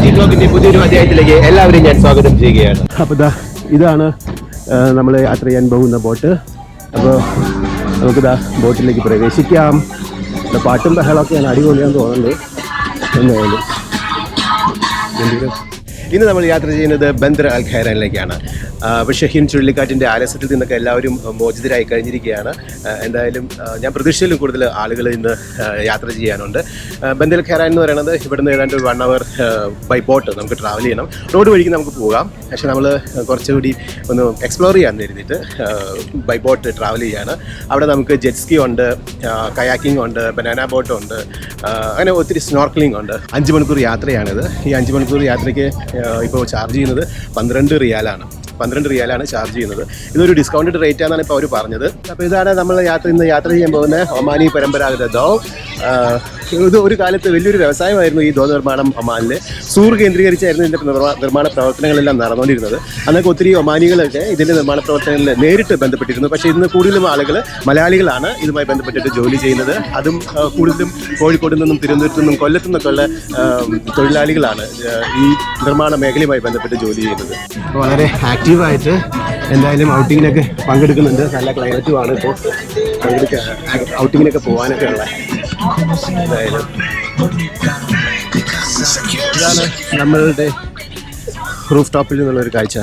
പ്രേംജി ബ്ലോഗിന്റെ പുതിയൊരു അധ്യായത്തിലേക്ക് എല്ലാവരെയും ഞാൻ സ്വാഗതം ചെയ്യുകയാണ്. അപ്പോൾ ഇതാണ് നമ്മൾ യാത്ര ചെയ്യാൻ പോകുന്ന ബോട്ട്. അപ്പോൾ നമുക്കിതാ ബോട്ടിലേക്ക് പ്രവേശിക്കാം. പാട്ടും ബഹളമൊക്കെയാണ്, അടിപൊളിയാന്ന് തോന്നുന്നുണ്ട്. എന്തായാലും ഇന്ന് നമ്മൾ യാത്ര ചെയ്യുന്നത് ബന്ദർ അൽ ഖൈറാനിലേക്കാണ്. ഷഹീൻ ചുഴലിക്കാറ്റിൻ്റെ ആലസ്യത്തിൽ നിന്നൊക്കെ എല്ലാവരും മോചിതരായി കഴിഞ്ഞിരിക്കുകയാണ്. എന്തായാലും ഞാൻ പ്രതീക്ഷയിലും കൂടുതൽ ആളുകൾ ഇന്ന് യാത്ര ചെയ്യാനുണ്ട്. ബന്ദർ അൽ ഖൈറാൻ എന്ന് പറയുന്നത് ഇവിടുന്ന് ഏതാണ്ട് 1 hour ബൈ ബോട്ട് നമുക്ക് ട്രാവൽ ചെയ്യണം. റോഡ് വഴിക്ക് നമുക്ക് പോകാം, പക്ഷേ നമ്മൾ കുറച്ചുകൂടി ഒന്ന് എക്സ്പ്ലോർ ചെയ്യാൻ കരുതിയിട്ട് ബൈ ബോട്ട് ട്രാവൽ ചെയ്യാണ്. അവിടെ നമുക്ക് ജെറ്റ് സ്കി ഉണ്ട്, കയാക്കിംഗ് ഉണ്ട്, ബനാന ബോട്ടുണ്ട്, അങ്ങനെ ഒത്തിരി സ്നോർക്കലിംഗ് ഉണ്ട്. 5 മണിക്കൂർ യാത്രയാണിത്. ഈ 5 മണിക്കൂർ യാത്രയ്ക്ക് ഇപ്പോൾ ചാർജ് ചെയ്യുന്നത് 12 റിയാലാണ്. 12 റിയാലാണ് ചാർജ് ചെയ്യുന്നത്. ഇതൊരു ഡിസ്കൗണ്ടഡ് റേറ്റ് ആണെന്നാണ് ഇപ്പോൾ അവർ പറഞ്ഞത്. അപ്പോൾ ഇതാണ് നമ്മൾ ഇന്ന് യാത്ര ചെയ്യാൻ പോകുന്ന ഒമാനി പരമ്പരാഗത ദോ. ഇത് ഒരു കാലത്ത് വലിയൊരു വ്യവസായമായിരുന്നു ഈ ദോ നിർമ്മാണം. ഒമാനിൽ സൂർ കേന്ദ്രീകരിച്ചായിരുന്നു ഇതിൻ്റെ നിർമ്മാണ പ്രവർത്തനങ്ങളെല്ലാം നടന്നുകൊണ്ടിരുന്നത്. അന്നൊക്കെ ഒത്തിരി ഒമാനികളൊക്കെ ഇതിൻ്റെ നിർമ്മാണ പ്രവർത്തനങ്ങളിൽ നേരിട്ട് ബന്ധപ്പെട്ടിരുന്നു. പക്ഷേ ഇന്ന് കൂടുതലും ആളുകൾ മലയാളികളാണ് ഇതുമായി ബന്ധപ്പെട്ടിട്ട് ജോലി ചെയ്യുന്നത്. അതും കൂടുതലും കോഴിക്കോട് നിന്നും തിരുവനന്തപുരത്തു നിന്നും കൊല്ലത്തു നിന്നൊക്കെയുള്ള തൊഴിലാളികളാണ് ഈ നിർമ്മാണ മേഖലയുമായി ബന്ധപ്പെട്ട് ജോലി ചെയ്യുന്നത്. വളരെ ആക്റ്റീവായിട്ട് എന്തായാലും ഔട്ടിങ്ങിനൊക്കെ പങ്കെടുക്കുന്നുണ്ട്. നല്ല ക്ലൈമറ്റുമാണ് ഇപ്പോൾ ഔട്ടിങ്ങിനൊക്കെ പോകാനൊക്കെ ഉള്ള. എന്തായാലും ഇതാണ് നമ്മളുടെ റൂഫ് ടോപ്പിൽ നിന്നുള്ളൊരു കാഴ്ച.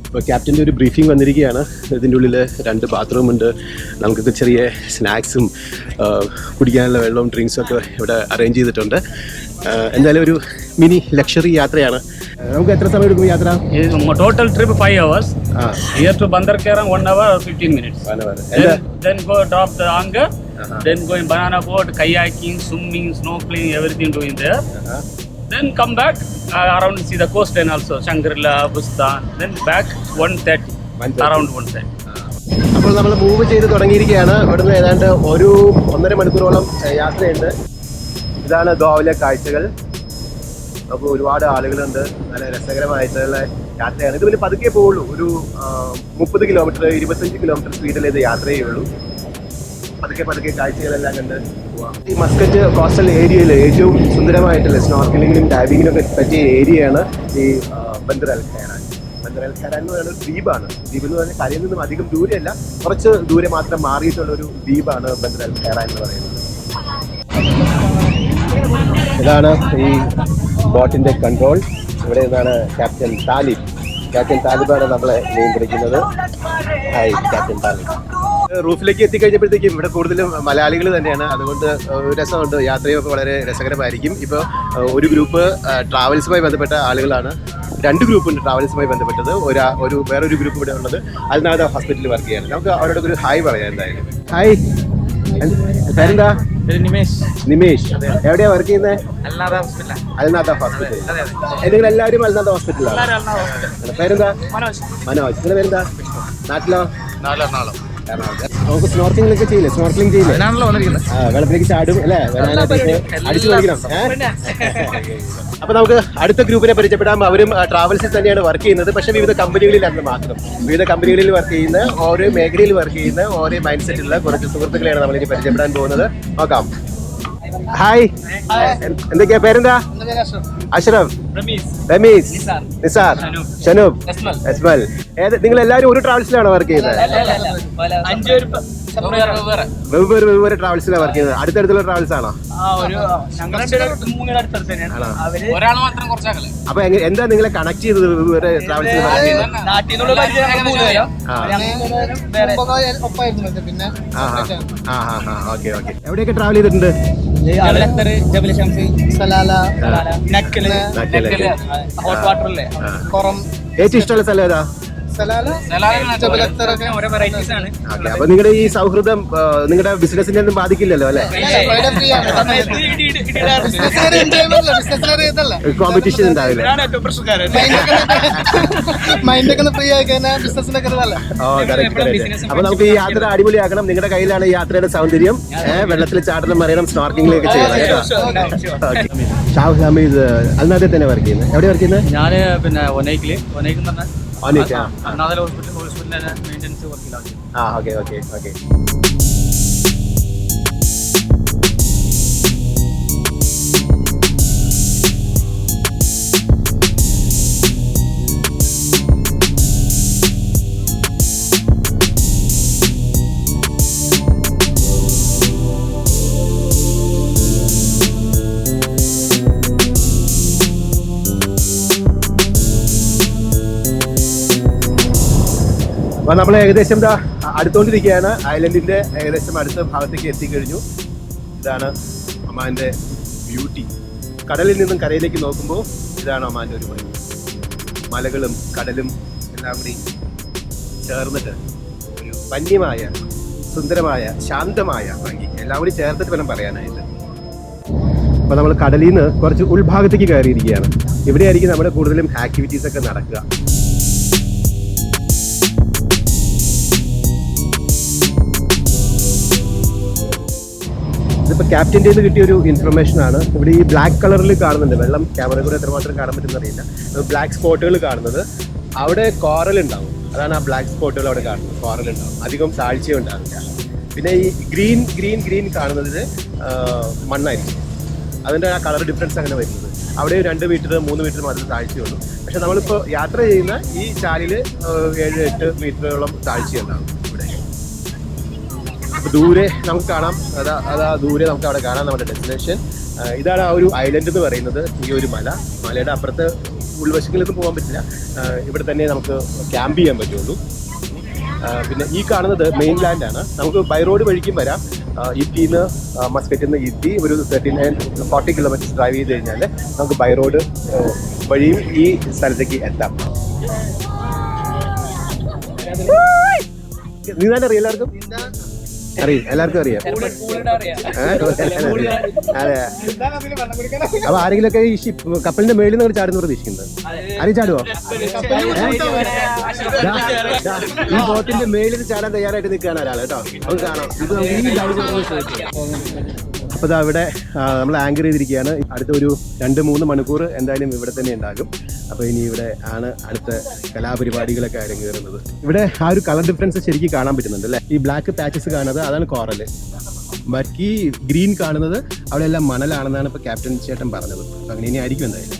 ഇപ്പോൾ ക്യാപ്റ്റൻ്റെ ഒരു ബ്രീഫിംഗ് വന്നിരിക്കുകയാണ്. ഇതിൻ്റെ ഉള്ളിൽ 2 ബാത്റൂം ഉണ്ട്. നമുക്കൊക്കെ ചെറിയ സ്നാക്സും കുടിക്കാനുള്ള വെള്ളവും ഡ്രിങ്ക്സും ഒക്കെ ഇവിടെ അറേഞ്ച് ചെയ്തിട്ടുണ്ട്. എന്തായാലും ഒരു മിനി ലക്ഷറി യാത്രയാണ്. നമുക്ക് എത്ര സമയം എടുക്കും യാത്ര? Total trip 5 hours. Here to Bandar Kerang 1 hour or 15 minutes. Then go drop the anchor. Then go in banana boat, kayaking, swimming, snorkeling, everything doing there. Then come back around see the coastline also, Shangri-La, Bustan. Then back 1:30, around 1:30. അപ്പോൾ നമ്മൾ move ചെയ്ത് തുടങ്ങിയിരിക്കുകയാണ്. ഇവിടുന്ന് ഏതാണ്ട് 1.5 മണിക്കൂറോളം യാത്രയുണ്ട്. ഇതാണ് ദോയിലെ കാഴ്ചകൾ. അപ്പോൾ ഒരുപാട് ആളുകളുണ്ട്. നല്ല രസകരമായിട്ടുള്ള യാത്രയാണ്. ഇത് പിന്നെ പതുക്കെ പോവുള്ളൂ. ഒരു 30 കിലോമീറ്റർ 25 കിലോമീറ്റർ സ്പീഡിൽ ഇത് യാത്ര ചെയ്യുള്ളൂ. പതുക്കെ കാഴ്ചകളെല്ലാം കണ്ട് പോവാം. ഈ മസ്കറ്റ് കോസ്റ്റൽ ഏരിയയിൽ ഏറ്റവും സുന്ദരമായിട്ടുള്ള സ്നോർക്കലിങ്ങിനും ഡൈവിങ്ങിനും ഒക്കെ പറ്റിയ ഏരിയയാണ് ഈ ബന്ദർ അൽ ഖൈറാൻ. ബന്ദർ അൽ ഖൈറാൻ എന്ന് പറയുന്നത് ദ്വീപാണ്. ദ്വീപ് എന്ന് പറഞ്ഞാൽ കരയിൽ നിന്നും അധികം ദൂരെയല്ല, കുറച്ച് ദൂരെ മാത്രം മാറിയിട്ടുള്ളൊരു ദ്വീപാണ് ബന്ദർ അൽ ഖൈറാൻ എന്ന് പറയുന്നത്. ഇതാണ് ഈ ബോട്ടിൻ്റെ കൺട്രോൾ. ഇവിടെ നിന്നാണ് ക്യാപ്റ്റൻ താലിബാണ് നമ്മളെ നിയന്ത്രിക്കുന്നത്. Hi captain Thalib. റൂഫിലേക്ക് എത്തിക്കഴിഞ്ഞപ്പോഴത്തേക്കും ഇവിടെ കൂടുതലും മലയാളികൾ തന്നെയാണ്. അതുകൊണ്ട് രസമുണ്ട്. യാത്രയൊക്കെ വളരെ രസകരമായിരിക്കും. ഇപ്പോൾ ഒരു ഗ്രൂപ്പ് ട്രാവൽസുമായി ബന്ധപ്പെട്ട ആളുകളാണ്. 2 ഗ്രൂപ്പുണ്ട് ട്രാവൽസുമായി ബന്ധപ്പെട്ടത്. വേറൊരു ഗ്രൂപ്പ് ഇവിടെ ഉള്ളത് അൽനാദ ഹോസ്പിറ്റലിൽ വർക്ക് ചെയ്യാണ്. നമുക്ക് അവരോട് ഒരു ഹായ് പറയാം. എന്തായാലും ഹായ്. പേരെന്താ? നിമേഷ്. എവിടെയാ വർക്ക് ചെയ്യുന്നത്? Al Nahda hospital. നിങ്ങൾ എല്ലാവരും അൽനാദ ഹോസ്പിറ്റലാണ്. പേരെന്താ? മനോജ്. നിങ്ങളുടെ പേരെന്താ? നാട്ടിലോ? നമുക്ക് സ്നോർക്കലിംഗ് ചെയ്യില്ലേ? വെള്ളത്തിലേക്ക് ചാടും അല്ലേ? അടിച്ചു കളിക്കണം. അപ്പൊ നമുക്ക് അടുത്ത ഗ്രൂപ്പിനെ പരിചയപ്പെടാം. അവരും ട്രാവൽസിൽ തന്നെയാണ് വർക്ക് ചെയ്യുന്നത്. പക്ഷെ വിവിധ കമ്പനികളിലാണ് മാത്രം. വിവിധ കമ്പനികളിൽ വർക്ക് ചെയ്യുന്ന, ഓരോ മേഖലയിൽ വർക്ക് ചെയ്യുന്ന, ഓരോ മൈൻഡ് സെറ്റിലുള്ള കുറച്ച് സുഹൃത്തുക്കളെയാണ് നമ്മളിനി പരിചയപ്പെടാൻ പോകുന്നത്. നോക്കാം. ഹായ്, എന്തൊക്കെയാ പേരെന്താ? അഷ്റഫ്, റമീസ്, നിസാർ, ഷനൂബ്, അസ്മൽ. നിങ്ങൾ എല്ലാവരും ഒരു ട്രാവൽസിലാണോ വർക്ക് ചെയ്യുന്നത്? വെവ്വേറെ ട്രാവൽസിലാണ് വർക്ക് ചെയ്യുന്നത്. അടുത്തടുത്തുള്ള ട്രാവൽസ് ആണോ? അപ്പൊ എന്താ നിങ്ങളെ കണക്ട് ചെയ്തത് വെവ്വേറെ ട്രാവൽസിൽ? എവിടെയൊക്കെ ട്രാവൽ ചെയ്തിട്ടുണ്ട്? ഏറ്റവും ഇഷ്ടമുള്ള സ്ഥലം ഏതാ? അപ്പൊ നിങ്ങളുടെ ഈ സൗഹൃദം നിങ്ങളുടെ ബിസിനസിനെ ഒന്നും ബാധിക്കില്ലല്ലോ അല്ലെ? കോമ്പറ്റീഷൻ ഉണ്ടാവില്ല. അപ്പൊ നമുക്ക് ഈ യാത്ര അടിപൊളിയാക്കണം. നിങ്ങളുടെ കയ്യിലാണ് ഈ യാത്രയുടെ സൗന്ദര്യം. വെള്ളത്തിൽ ചാടണം, അറിയണം, സ്നോർക്കിംഗിലേക്ക് ചെയ്യണം കേട്ടോ. ഷാഹ് ഹമീദ് അൽനാദെ തന്നെ വർക്ക് ചെയ്യുന്നത്. എവിടെ വർക്ക് ചെയ്യുന്നത്? ഞാന് പിന്നെ ഒനൈക്കില് ഹോസ്പിറ്റൽ മെയിൻ്റെനൻസ് വർക്കിലാണ്. അപ്പോൾ നമ്മൾ ഏകദേശം അടുത്തുകൊണ്ടിരിക്കുകയാണ്. ഐലൻഡിൻ്റെ ഏകദേശം അടുത്ത ഭാഗത്തേക്ക് എത്തിക്കഴിഞ്ഞു. ഇതാണ് ഒമാൻ്റെ ബ്യൂട്ടി. കടലിൽ നിന്നും കരയിലേക്ക് നോക്കുമ്പോൾ ഇതാണ് ഒമാൻ്റെ ഒരു ഭംഗി. മലകളും കടലും എല്ലാം കൂടി ചേർന്നിട്ട് ഒരു വന്യമായ സുന്ദരമായ ശാന്തമായ ഭംഗി എല്ലാം കൂടി ചേർത്തിട്ട് വേണം പറയാനായിട്ട്. അപ്പോൾ നമ്മൾ കടലിൽ നിന്ന് കുറച്ച് ഉൾഭാഗത്തേക്ക് കയറിയിരിക്കുകയാണ്. ഇവിടെയായിരിക്കും നമ്മുടെ കൂടുതലും ആക്ടിവിറ്റീസ് ഒക്കെ നടക്കുക. ഇതിപ്പോൾ ക്യാപ്റ്റൻ്റെ നിന്ന് കിട്ടിയൊരു ഇൻഫർമേഷനാണ്. ഇവിടെ ഈ ബ്ലാക്ക് കളറിൽ കാണുന്നുണ്ട്, വെള്ളം ക്യാമറ കൂടെ എത്രമാത്രം കാണാൻ പറ്റുമെന്ന് അറിയില്ല, ബ്ലാക്ക് സ്പോട്ടുകൾ കാണുന്നത് അവിടെ കോറൽ ഉണ്ടാവും. അതാണ് ആ ബ്ലാക്ക് സ്പോട്ടുകൾ അവിടെ കാണുന്നത്. കോറൽ ഉണ്ടാവും, അധികം താഴ്ചയും ഉണ്ടാവില്ല. പിന്നെ ഈ ഗ്രീൻ ഗ്രീൻ ഗ്രീൻ കാണുന്നത് മണ്ണായിരിക്കും. അതിൻ്റെ ആ കളർ ഡിഫറൻസ് അങ്ങനെ വരുന്നത്. അവിടെ 2 മീറ്റർ 3 മീറ്റർ മാത്രമേ താഴ്ചയുള്ളൂ. പക്ഷെ നമ്മളിപ്പോൾ യാത്ര ചെയ്യുന്ന ഈ ചാലിൽ 7-8 മീറ്ററോളം താഴ്ചയുണ്ടാകും ഇവിടെ. അപ്പോൾ ദൂരെ നമുക്ക് കാണാം, അതാ ദൂരെ നമുക്ക് അവിടെ കാണാം നമ്മുടെ ഡെസ്റ്റിനേഷൻ. ഇതാണ് ആ ഒരു ഐലൻഡ് എന്ന് പറയുന്നത്. ഈ ഒരു മലയുടെ അപ്പുറത്ത് ഉൾവശങ്ങളിലൊന്നും പോകാൻ പറ്റില്ല. ഇവിടെ തന്നെ നമുക്ക് ക്യാമ്പ് ചെയ്യാൻ പറ്റുള്ളൂ. പിന്നെ ഈ കാണുന്നത് മെയിൻ ലാൻഡാണ്. നമുക്ക് ബൈ റോഡ് വഴിക്കും വരാം. ഇറ്റിന്ന് മസ്കറ്റിൽ നിന്ന് ഇറ്റി ഒരു 39-40 കിലോമീറ്റേഴ്സ് ഡ്രൈവ് ചെയ്ത് കഴിഞ്ഞാൽ നമുക്ക് ബൈ റോഡ് വഴിയും ഈ സ്ഥലത്തേക്ക് എത്താം. നീന്താൻ അറിയാം എല്ലാവർക്കും? എല്ലാവർക്കും അറിയാം. അതെ. അപ്പൊ ആരെങ്കിലൊക്കെ ഈ കപ്പലിന്റെ മേളിൽ നിന്ന് ചാടുന്ന പ്രതീക്ഷിക്കുന്നത്? ആരും ചാടുവോ? ഈ ബോട്ടിന്റെ മേളിൽ ചാടാൻ തയ്യാറായിട്ട് നിൽക്കുകയാണ് ഒരാൾ കേട്ടോ. നമുക്ക് കാണാം. ഇത് അപ്പോൾ അവിടെ നമ്മൾ ആങ്കർ ചെയ്തിരിക്കുകയാണ്. അടുത്ത ഒരു 2-3 മണിക്കൂർ എന്തായാലും ഇവിടെ തന്നെ ഉണ്ടാകും. അപ്പോൾ ഇനി ഇവിടെ ആണ് അടുത്ത കലാപരിപാടികളൊക്കെ അരങ്ങേറുന്നത്. ഇവിടെ ആ ഒരു കളർ ഡിഫറൻസ് ശരിക്കും കാണാൻ പറ്റുന്നുണ്ട് അല്ലേ? ഈ ബ്ലാക്ക് പാച്ചസ് കാണുന്നത് അതാണ് കോറല്. ബാക്കി ഗ്രീൻ കാണുന്നത് അവിടെ എല്ലാം മണലാണെന്നാണ് ഇപ്പോൾ ക്യാപ്റ്റൻ ചേട്ടൻ പറഞ്ഞത്. അങ്ങനെ ഇനി ആയിരിക്കും എന്തായാലും.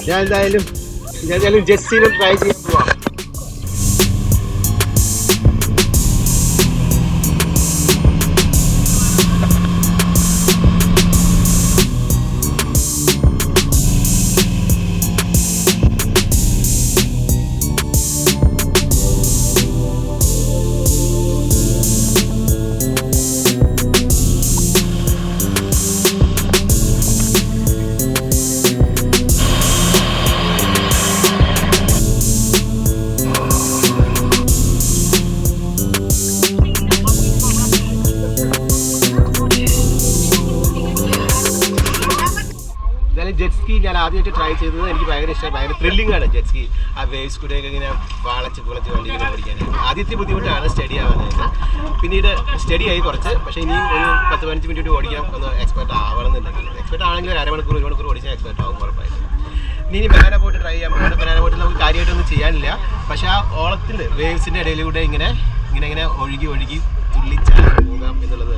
ഞാൻ എന്തായാലും ജെസ്സിലും ട്രൈ ചെയ്യാൻ പോവാം. ജെറ്റ്സ്കി ഞാൻ ആദ്യമായിട്ട് ട്രൈ ചെയ്തത്. എനിക്ക് ഭയങ്കര ഇഷ്ടമായി, ഭയങ്കര ത്രില്ലിംഗ് ആണ് ജെറ്റ്സ്കി. ആ വേവ്സ് കൂടെയൊക്കെ ഇങ്ങനെ വളച്ച് വണ്ടി ഇങ്ങനെ ഓടിക്കാൻ ആദ്യത്തെ ബുദ്ധിമുട്ടാണ് സ്റ്റഡി ആവാനായിട്ട്. പിന്നീട് സ്റ്റഡി ആയി കുറച്ച്. പക്ഷേ ഇനിയും ഒരു 10-15 മിനിറ്റ് ഓടിക്കാൻ ഒന്ന് എക്സ്പെർട്ട് ആവണമെന്നുണ്ടെങ്കിൽ, എക്സ്പെർട്ട് ആണെങ്കിൽ 1/2 മണിക്കൂർ 1 മണിക്കൂർ ഓടിച്ചാൽ എക്സ്പെർട്ട് ആവും ഉറപ്പായിട്ട്. ഇനി ബനാന ബോട്ട് ട്രൈ ചെയ്യാൻ പോകുന്നത്. ബനാന ബോട്ടിൽ നമുക്ക് കാര്യമായിട്ടൊന്നും ചെയ്യാനില്ല. പക്ഷേ ആ ഓളത്തിൽ വേവ്സിൻ്റെ ഇടയിലൂടെ ഇങ്ങനെ ഒഴുകി തുള്ളിച്ചാൽ പോകാം എന്നുള്ളത്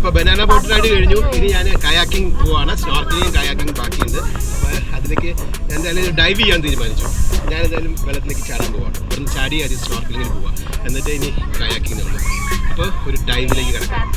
ഇപ്പോൾ ബനാന ബോട്ട് റൈഡ് കഴിഞ്ഞു. ഇനി ഞാൻ കയാക്കിംഗ് പോവാണ്. സ്നോർക്കലിംഗ് കയാക്കിംഗ് ബാക്കിയുണ്ട്. അപ്പോൾ അതിലേക്ക് എന്തായാലും ഡൈവ് ചെയ്യാൻ തീരുമാനിച്ചു. ഞാനെന്തായാലും വെള്ളത്തിലേക്ക് ചാടാൻ പോവാണ്. ഇവിടുന്ന് ചാടി ആദ്യം സ്നോർക്കലിങ്ങിന് പോവാം, എന്നിട്ട് ഇനി കയാക്കിംഗ് ഉണ്ട്. അപ്പോൾ ഒരു ഡൈവിലേക്ക് കിടക്കാം.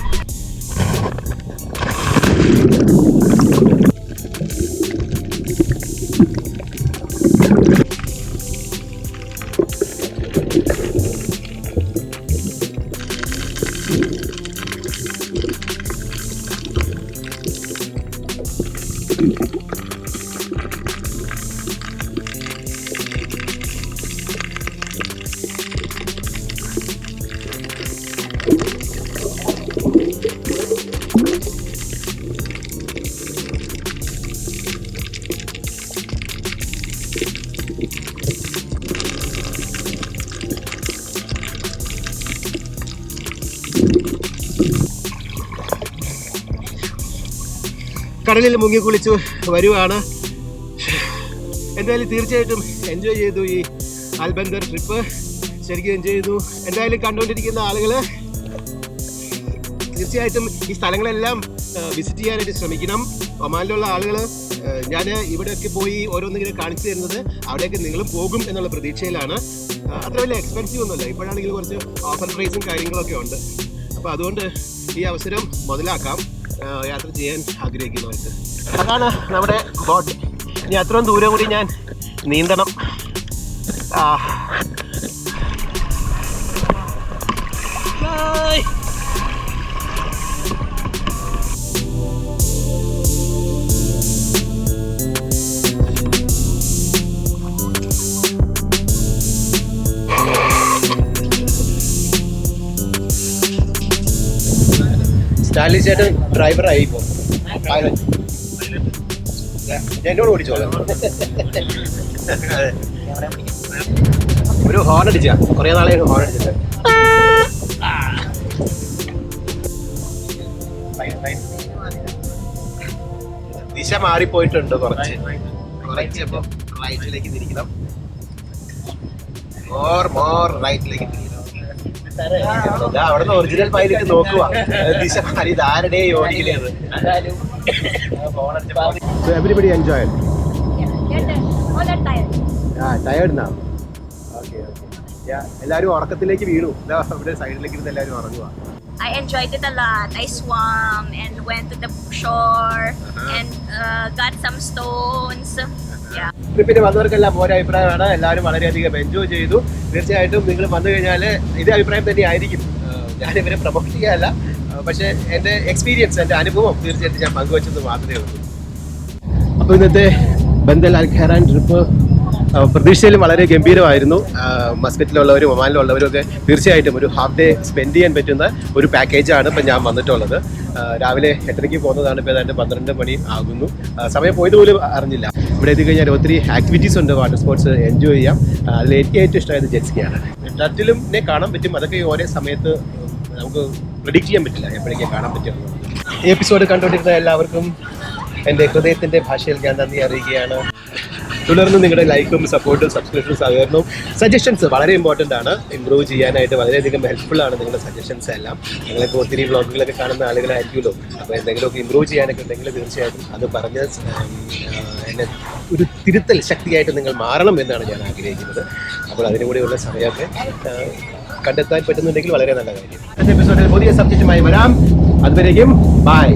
കടലിൽ മുങ്ങി കുളിച്ചു വരുവാണ്. എന്തായാലും തീർച്ചയായിട്ടും എൻജോയ് ചെയ്തു ഈ അൽബന്ധർ ട്രിപ്പ്. ശരിക്കും എൻജോയ് ചെയ്തു. എന്തായാലും കണ്ടുകൊണ്ടിരിക്കുന്ന ആളുകൾ തീർച്ചയായിട്ടും ഈ സ്ഥലങ്ങളെല്ലാം വിസിറ്റ് ചെയ്യാനായിട്ട് ശ്രമിക്കണം. ഒമാനിലുള്ള ആളുകൾ ഞാൻ ഇവിടെയൊക്കെ പോയി ഓരോന്നിങ്ങനെ കാണിച്ചു തരുന്നത് അവിടെയൊക്കെ നിങ്ങളും പോകും എന്നുള്ള പ്രതീക്ഷയിലാണ്. അത്ര വലിയ എക്സ്പെൻസീവ് ഒന്നുമല്ല. ഇപ്പോഴാണെങ്കിൽ കുറച്ച് ഓഫർ പ്രൈസും കാര്യങ്ങളൊക്കെ ഉണ്ട്. അപ്പോൾ അതുകൊണ്ട് ഈ അവസരം മുതലാക്കാം യാത്ര ചെയ്യാൻ ആഗ്രഹിക്കുന്നവർക്ക്. അതാണ് നമ്മുടെ ബോട്ട്. ഇനി അത്രയും ദൂരം കൂടി ഞാൻ നീന്തണം. സ്റ്റാൻലി ചേട്ടൻ ഡ്രൈവറായി ഇപ്പോൾ എന്നോട് ഓടിച്ചോളാം. ഒരു ഹോൺ അടിച്ച കുറേ നാളെ ഹോൺ അടിച്ചിട്ട് ദിശ മാറിപ്പോയിട്ടുണ്ട് കുറച്ച്. ഇപ്പം റൈറ്റിലേക്ക് തിരിക്കണം. മോർ റൈറ്റിലേക്ക് തിരിക്കണം. അവിടുന്ന് ഒറിജിനൽ പൈലറ്റ് നോക്കുക ദിശ മാറി ഇതാരുടെ യോജിക്കുന്നത്. Everybody enjoy. Tired now. Okay. എല്ലാവരും ഉറക്കത്തിലേക്ക് വീണു. ഇവിടെ സൈഡിലേക്ക് ഇരുന്ന് എല്ലാവരും ഉറങ്ങുക. I enjoyed it a lot. I swam and went to the shore and got some stones. Yeah. ട്രിപ്പിന് വന്നവർക്കെല്ലാം ഓരോ അഭിപ്രായമാണ്. എല്ലാവരും വളരെയധികം എൻജോയ് ചെയ്തു. തീർച്ചയായിട്ടും നിങ്ങൾ വന്നു കഴിഞ്ഞാൽ ഇതേ അഭിപ്രായം തന്നെ ആയിരിക്കും. ഞാനിവരെ പ്രൊമോട്ട് ചെയ്യാനല്ല, പക്ഷേ എൻ്റെ എക്സ്പീരിയൻസ്, എൻ്റെ അനുഭവം തീർച്ചയായിട്ടും ഞാൻ പങ്കുവച്ചത് മാത്രമേ ഉള്ളൂ. അപ്പോൾ ഇന്നത്തെ ബന്ദൽ അൽ ഖൈറാൻ ട്രിപ്പ് പ്രതീക്ഷയിലും വളരെ ഗംഭീരമായിരുന്നു. മസ്കറ്റിലുള്ളവരും ഒമാനിലുള്ളവരും ഒക്കെ തീർച്ചയായിട്ടും ഒരു ഹാഫ് ഡേ സ്പെൻഡ് ചെയ്യാൻ പറ്റുന്ന ഒരു പാക്കേജാണ് ഇപ്പം ഞാൻ വന്നിട്ടുള്ളത്. രാവിലെ 8:30 പോകുന്നതാണ്. ഇപ്പോൾ ഏതാണ്ട് 12 മണി ആകുന്നു. സമയം പോയത് പോലും അറിഞ്ഞില്ല. ഇവിടെ എത്തിക്കഴിഞ്ഞാൽ ഒത്തിരി ആക്ടിവിറ്റീസ് ഉണ്ട്. വാട്ടർ സ്പോർട്സ് എൻജോയ് ചെയ്യാം. അതിൽ എനിക്ക് ഏറ്റവും ഇഷ്ടമായത് ജെറ്റ് സ്കിയാണ്. ടർട്ടിലും കാണാൻ പറ്റും. അതൊക്കെ ഒരേ സമയത്ത് നമുക്ക് പ്രെഡിക്റ്റ് ചെയ്യാൻ പറ്റില്ല എപ്പോഴേക്കും കാണാൻ പറ്റും. ഈ എപ്പിസോഡ് കണ്ടുകൊണ്ടിരുന്ന എല്ലാവർക്കും എൻ്റെ ഹൃദയത്തിൻ്റെ ഭാഷയിൽ ഞാൻ നന്ദി അറിയിക്കുകയാണ്. തുടർന്ന് നിങ്ങളുടെ ലൈക്കും സപ്പോർട്ടും സബ്സ്ക്രിപ്ഷനും സഹകരണവും സജഷൻസ് വളരെ ഇമ്പോർട്ടൻ്റ് ആണ്. ഇമ്പ്രൂവ് ചെയ്യാനായിട്ട് വളരെയധികം ഹെൽപ്ഫുള്ളാണ് നിങ്ങളുടെ സജഷൻസ് എല്ലാം. നിങ്ങളൊക്കെ ഒത്തിരി വ്ളോഗുകളൊക്കെ കാണുന്ന ആളുകളായിരിക്കുമല്ലോ. അപ്പോൾ എന്തെങ്കിലുമൊക്കെ ഇമ്പ്രൂവ് ചെയ്യാനൊക്കെ ഉണ്ടെങ്കിൽ തീർച്ചയായിട്ടും അത് പറഞ്ഞ് എന്നെ ഒരു തിരുത്തൽ ശക്തിയായിട്ട് നിങ്ങൾ മാറണം എന്നാണ് ഞാൻ ആഗ്രഹിക്കുന്നത്. അപ്പോൾ അതിനു കൂടെയുള്ള സമയമൊക്കെ കണ്ടെത്താൻ പറ്റുന്നുണ്ടെങ്കിൽ വളരെ നല്ല കാര്യം. അടുത്ത എപ്പിസോഡിൽ പുതിയ സബ്ജക്റ്റുമായി വരാം. അതുവരേക്കും ബൈ.